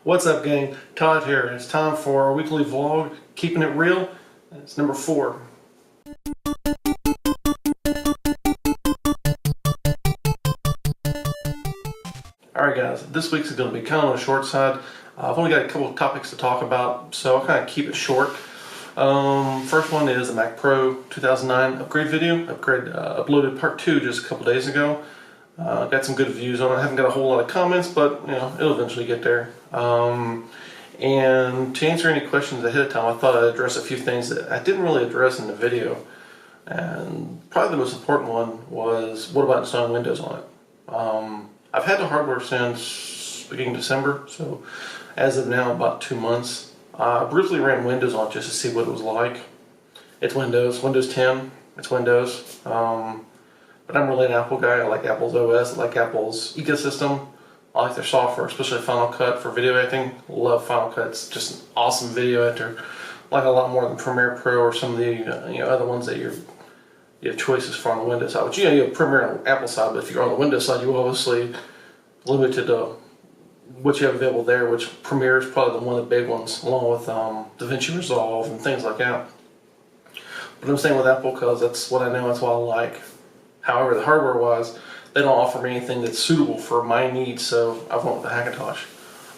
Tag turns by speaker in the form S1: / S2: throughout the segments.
S1: What's up, gang? Todd here. It's time for our weekly vlog, Keeping It Real. It's number 4. Alright guys, this week's is going to be kind of on the short side. I've only got a couple of topics to talk about, so I'll kind of keep it short. First one is the Mac Pro 2009 upgrade video. Uploaded part 2 just a couple days ago. Got some good views on it. I haven't got a whole lot of comments, but you know, it'll eventually get there. And to answer any questions ahead of time, I thought I'd address a few things that I didn't really address in the video. And probably the most important one was, what about installing Windows on it? I've had the hardware since beginning December, so as of now, about 2 months. I briefly ran Windows on it just to see what it was like. It's Windows 10, it's Windows. But I'm really an Apple guy. I like Apple's OS, I like Apple's ecosystem. I like their software, especially Final Cut for video editing. Love Final Cut. It's just an awesome video editor. I like a lot more than Premiere Pro or some of the other ones that you have choices for on the Windows side. But you have Premiere on the Apple side, but if you're on the Windows side, you're obviously limited to what you have available there, which Premiere is probably one of the big ones, along with DaVinci Resolve and things like that. But I'm staying with Apple because that's what I know, that's what I like. However, the hardware-wise, they don't offer me anything that's suitable for my needs, so I've went with the Hackintosh.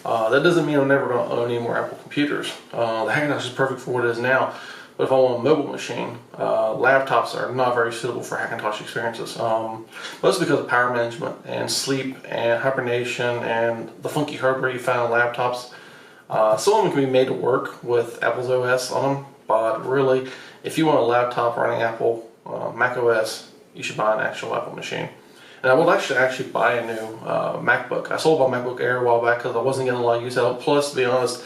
S1: That doesn't mean I'm never going to own any more Apple computers. The Hackintosh is perfect for what it is now, but if I want a mobile machine, laptops are not very suitable for Hackintosh experiences. Mostly because of power management and sleep and hibernation and the funky hardware you find on laptops. Some of them can be made to work with Apple's OS on them, but really, if you want a laptop running Apple Mac OS, you should buy an actual Apple machine. And I would actually buy a new MacBook. I sold my MacBook Air a while back because I wasn't getting a lot of use out of it. Plus, to be honest,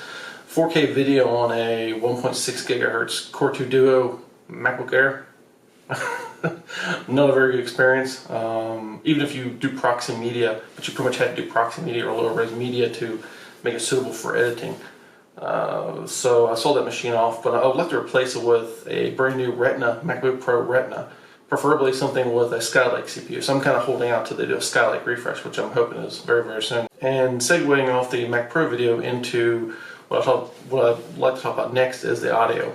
S1: 4K video on a 1.6 gigahertz Core 2 Duo MacBook Air, not a very good experience. Even if you do proxy media, but you pretty much had to do proxy media or lower res media to make it suitable for editing. So I sold that machine off, but I would like to replace it with a brand new Retina, MacBook Pro Retina. Preferably something with a Skylake CPU. So I'm kind of holding out till they do a Skylake refresh, which I'm hoping is very, very soon. And segueing off the Mac Pro video into what I'd like to talk about next is the audio.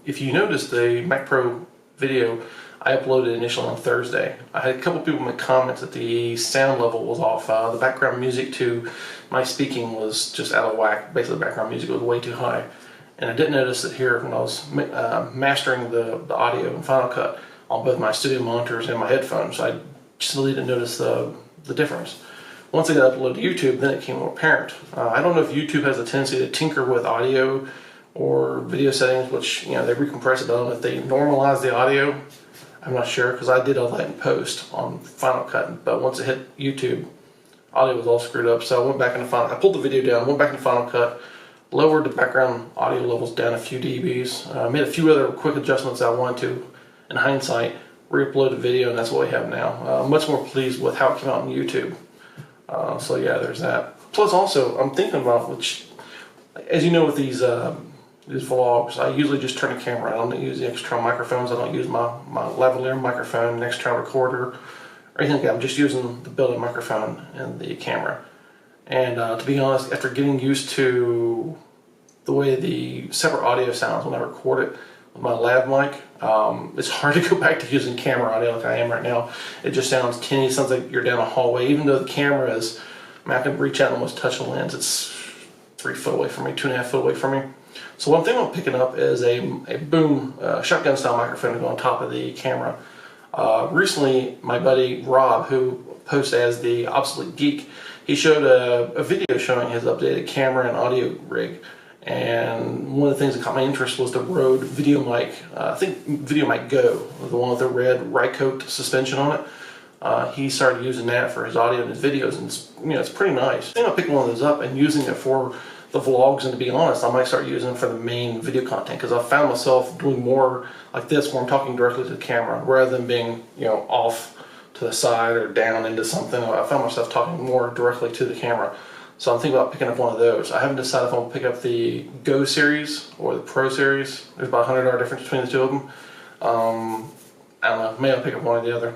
S1: If you notice the Mac Pro video I uploaded initially on Thursday, I had a couple people make comments that the sound level was off. The background music to my speaking was just out of whack. Basically, the background music was way too high. And I didn't notice it here when I was mastering the audio in Final Cut on both my studio monitors and my headphones. I just really didn't notice the difference. Once I got uploaded to YouTube, then it became more apparent. I don't know if YouTube has a tendency to tinker with audio or video settings, which, they recompress it. I don't know if they normalize the audio. I'm not sure, because I did all that in post on Final Cut, but once it hit YouTube, audio was all screwed up. So I went back into I pulled the video down, went back into Final Cut, lowered the background audio levels down a few dBs, made a few other quick adjustments I wanted to. In hindsight, re-uploaded video, and that's what we have now. Much more pleased with how it came out on YouTube. So yeah, there's that. Plus, also, I'm thinking about, which, as you know, with these vlogs, I usually just turn the camera on. I don't use the external microphones. I don't use my lavalier microphone, an external recorder, or anything like that. I'm just using the built-in microphone and the camera. And to be honest, after getting used to the way the separate audio sounds when I record it with my lav mic, it's hard to go back to using camera audio like I am right now. It just sounds tinny, sounds like you're down a hallway, even though the camera is, I can reach out and almost touch the lens. It's 3 foot away from me, 2.5 foot away from me. So one thing I'm picking up is a boom shotgun style microphone to go on top of the camera. Recently, my buddy Rob, who posts as the Obsolete Geek, he showed a video showing his updated camera and audio rig. And one of the things that caught my interest was the Rode VideoMic, I think VideoMic Go, the one with the red Rycote suspension on it. He started using that for his audio and his videos, and it's pretty nice. I think I'll pick one of those up and using it for the vlogs, and to be honest, I might start using it for the main video content, because I found myself doing more like this where I'm talking directly to the camera rather than being off to the side or down into something. I found myself talking more directly to the camera. So I'm thinking about picking up one of those. I haven't decided if I'm going to pick up the Go series or the Pro series. There's about $100 difference between the two of them. I don't know, maybe I'll pick up one or the other.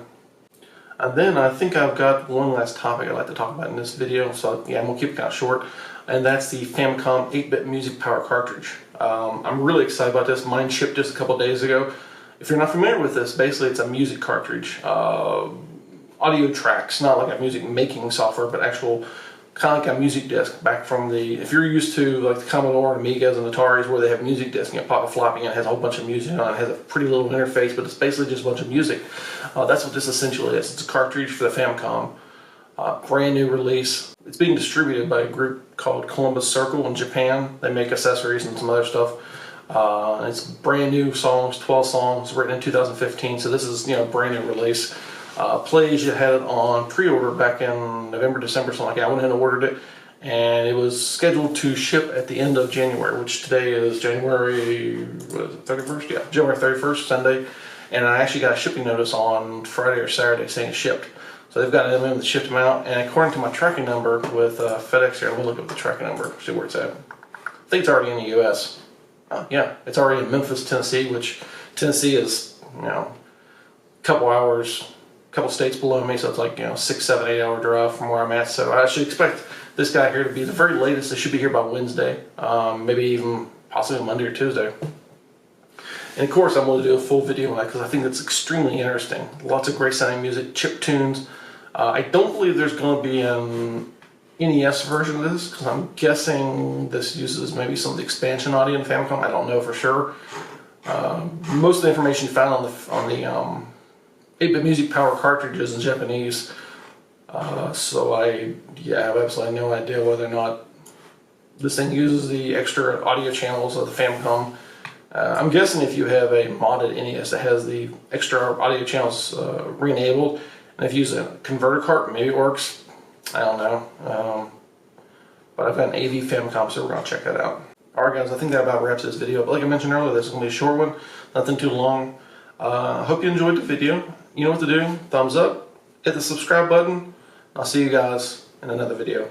S1: And then I think I've got one last topic I'd like to talk about in this video. So yeah, I'm going to keep it kind of short. and that's the Famicom 8-bit music power cartridge. I'm really excited about this. Mine shipped just a couple days ago. If you're not familiar with this, basically it's a music cartridge. Audio tracks, not like a music making software, but actual kind of like a music disc back from the, if you're used to like the Commodore, Amigas, and Ataris where they have music discs, you pop a floppy and it has a whole bunch of music on it. It has a pretty little interface, but it's basically just a bunch of music. That's what this essentially is. It's a cartridge for the Famicom. Brand new release. It's being distributed by a group called Columbus Circle in Japan. They make accessories and some other stuff. It's brand new songs, 12 songs, written in 2015. So this is, brand new release. Plays, you had it on pre-order back in November, December, something like that. I went ahead and ordered it, and it was scheduled to ship at the end of January, which today is January 31st? Yeah, January 31st, Sunday. And I actually got a shipping notice on Friday or Saturday saying it shipped. So they've got an MM that shipped them out, and according to my tracking number with FedEx here, let me look up the tracking number, see where it's at. I think it's already in the U.S. Yeah, it's already in Memphis, Tennessee, which Tennessee is, a couple hours, couple states below me, so it's like 6, 7, 8 hour drive from where I'm at. So I should expect this guy here to be the very latest. It should be here by Wednesday, maybe even possibly Monday or Tuesday. And of course, I'm going to do a full video on that because I think that's extremely interesting. Lots of great sounding music, chip tunes. I don't believe there's going to be an NES version of this because I'm guessing this uses maybe some of the expansion audio in Famicom. I don't know for sure. Most of the information found on the 8-bit music power cartridges in Japanese, so I have absolutely no idea whether or not this thing uses the extra audio channels of the Famicom. I'm guessing if you have a modded NES that has the extra audio channels re-enabled, and if you use a converter cart, maybe it works. I don't know. But I've got an AV Famicom, so we're going to check that out. Alright guys, I think that about wraps this video. But like I mentioned earlier, this is going to be a short one, nothing too long. Hope you enjoyed the video. You know what to do. Thumbs up, hit the subscribe button. I'll see you guys in another video.